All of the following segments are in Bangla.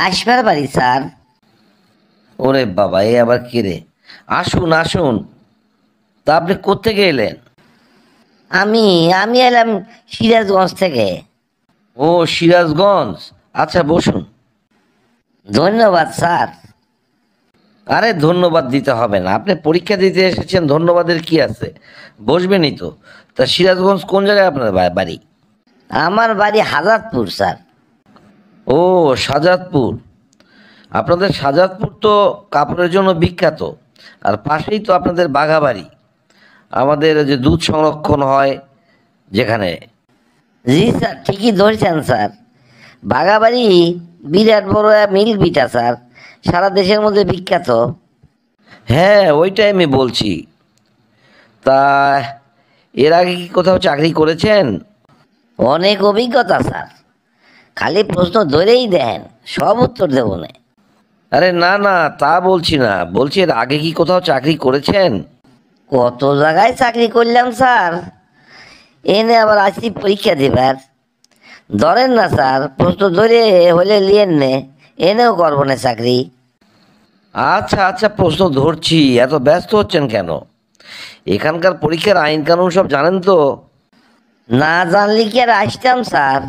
আসবার বাড়ি স্যার। ওরে বাবা, এ আবার কে রে? আসুন আসুন। তা আপনি কোত্থেকে এলেন? আমি আমি এলাম সিরাজগঞ্জ থেকে। ও, সিরাজগঞ্জ। আচ্ছা, বসুন। ধন্যবাদ স্যার। আরে ধন্যবাদ দিতে হবে না, আপনি পরীক্ষা দিতে এসেছেন, ধন্যবাদের কি আছে? বসবেনই তো। তা সিরাজগঞ্জ কোন জায়গায় আপনার বাড়ি? আমার বাড়ি হাজারপুর স্যার। ও, শাহজাদপুর। আপনাদের শাহজাদপুর তো কাপড়ের জন্য বিখ্যাত। আর পাশেই তো আপনাদের বাঘাবাড়ি, আমাদের যে দুধ সংরক্ষণ হয় যেখানে। জি স্যার, ঠিকই ধরেছেন স্যার। বাগাবাড়ি বিরাট বড় মিল বিটা স্যার, সারা দেশের মধ্যে বিখ্যাত। হ্যাঁ, ওইটাই আমি বলছি। তা এর আগে কি কোথাও চাকরি করেছেন? অনেক অভিজ্ঞতা স্যার, খালি প্রশ্ন ধরেই দেন, সব উত্তর দেবো না। আরে না না, তা বলছি না, বলছি এর আগে কি কোথাও চাকরি করেছেন? কত জায়গায় চাকরি করলাম স্যার, এনে আবার আসছি পরীক্ষা দিবার। ধরেন না স্যার, প্রশ্ন ধরে হলে লিয়েন নে, এনেও করবো না চাকরি। আচ্ছা আচ্ছা, প্রশ্ন ধরছি, এত ব্যস্ত হচ্ছেন কেন? এখানকার পরীক্ষার আইন কানুন সব জানেন তো? না জানলে কি আর আসতাম স্যার,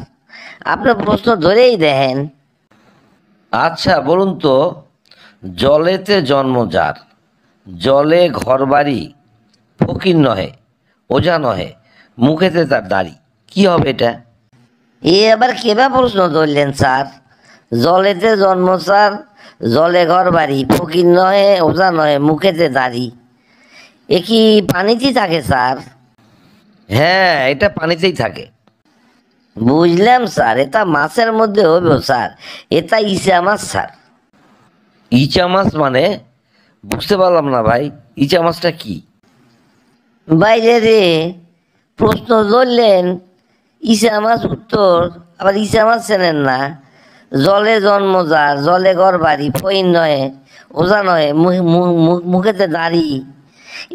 আপনার প্রশ্ন ধরেই দেখেন। আচ্ছা বলুন তো, জলেতে জন্ম যার, জলে ঘরবাড়ি, ফকির নহে, ওঝা নহে, মুখেতে তার দাড়ি, কি হবে এটা? এ আবার কেবা প্রশ্ন ধরলেন স্যার? জলেতে জন্ম স্যার, জলে ঘর বাড়ি, ফকির নহে, ওজা নহে, মুখেতে দাড়ি, এ কি পানিতেই থাকে স্যার? হ্যাঁ, এটা পানিতেই থাকে। বুঝলাম স্যার, এটা মাছের মধ্যে হবে স্যার, এটা ইসা মাছ স্যার। ইচা মাছ মানে? বুঝতে পারলাম না ভাই, ইচা মাছটা কি? বাইরে রে, প্রশ্ন ধরলেন, ইসা মাছ উত্তর, আবার ইসা মাছ চেনেন না? জলে জন্ম যার, জলে ঘর বাড়ি, ফইন নয়, ওজা নয়, মুখেতে দাড়ি,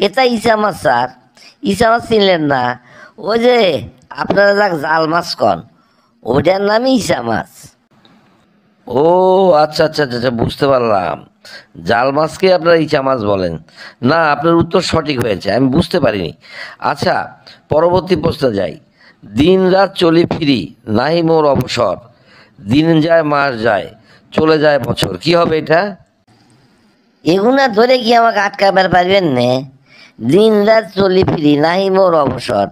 এটা ইসা মাছ স্যার। ইসা মাছ চিনলেন না? ওই যে আপনারা যাক জাল মাছ কন, ওটার নামই ইসা মাছ। ও আচ্ছা আচ্ছা আচ্ছা আচ্ছা, বুঝতে পারলাম। জাল মাছকে আপনারা ইচা মাছ বলেন। না, আপনার উত্তর সঠিক হয়েছে, আমি বুঝতে পারিনি। আচ্ছা, পরবর্তী প্রশ্নে যাই। দিন রাত চলি ফিরি, নাহি মোর অবসর, দিন যায় মাস যায়, চলে যায় বছর, কি হবে এটা? এগুনা ধরে কি আমাকে আটকাবার পারবেন নে? দিন রাত চলি ফিরি, নাহি মোর অবসর,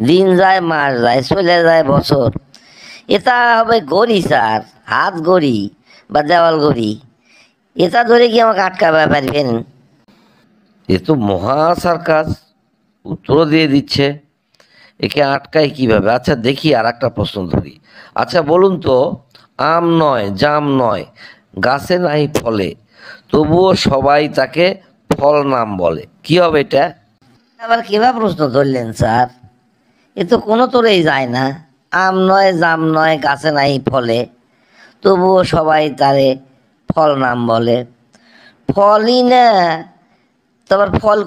দিন যায় মাস যায়, চলে যায় বছর, এটা হবে ঘড়ি স্যার, হাত ঘড়ি বা দেওয়াল ঘড়ি। এটা ধরে কি আমাকে আটকাবার পারবেন? এ তো মহা সার্কাস, উত্তরও দিয়ে দিচ্ছে। একে আটকায় কিভাবে? আচ্ছা দেখি, আর একটা প্রশ্ন ধরি। আচ্ছা বলুন তো, আম নয় জাম নয়, গাছে নাই ফলে, তবুও সবাই তাকে ফল নাম বলে, কি হবে এটা? আবার কেবা প্রশ্ন ধরলেন স্যার? এ তো কোনো তোরেই যায় না। আম নয় জাম নয়, গাছে নাই ফলে, তবুও সবাই তারে ফল নাম বলে। ফলই না, তারপর ফল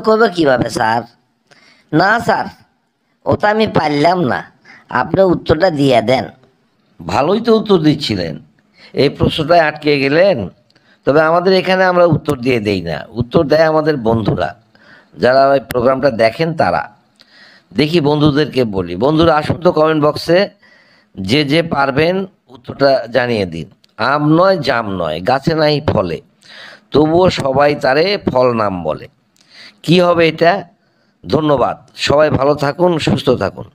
কবে কিভাবে স্যার? না স্যার, ওটা আমি পারলাম না, আপনি উত্তরটা দিয়ে দেন। ভালোই তো উত্তর দিচ্ছিলেন, এই প্রশ্নটায় আটকে গেলেন। তবে আমাদের এখানে আমরা উত্তর দিয়ে দেই না, উত্তর দেয় আমাদের বন্ধুরা, যারা ওই প্রোগ্রামটা দেখেন তারা। দেখি বন্ধুদেরকে বলি, বন্ধুরা আসুন তো কমেন্ট বক্সে, যে যে পারবেন উত্তরটা জানিয়ে দিন। আম নয় জাম নয়, গাছে নাই ফলে, তবুও সবাই তারে ফল নাম বলে, কি হবে এটা? ধন্যবাদ, সবাই ভালো থাকুন, সুস্থ থাকুন।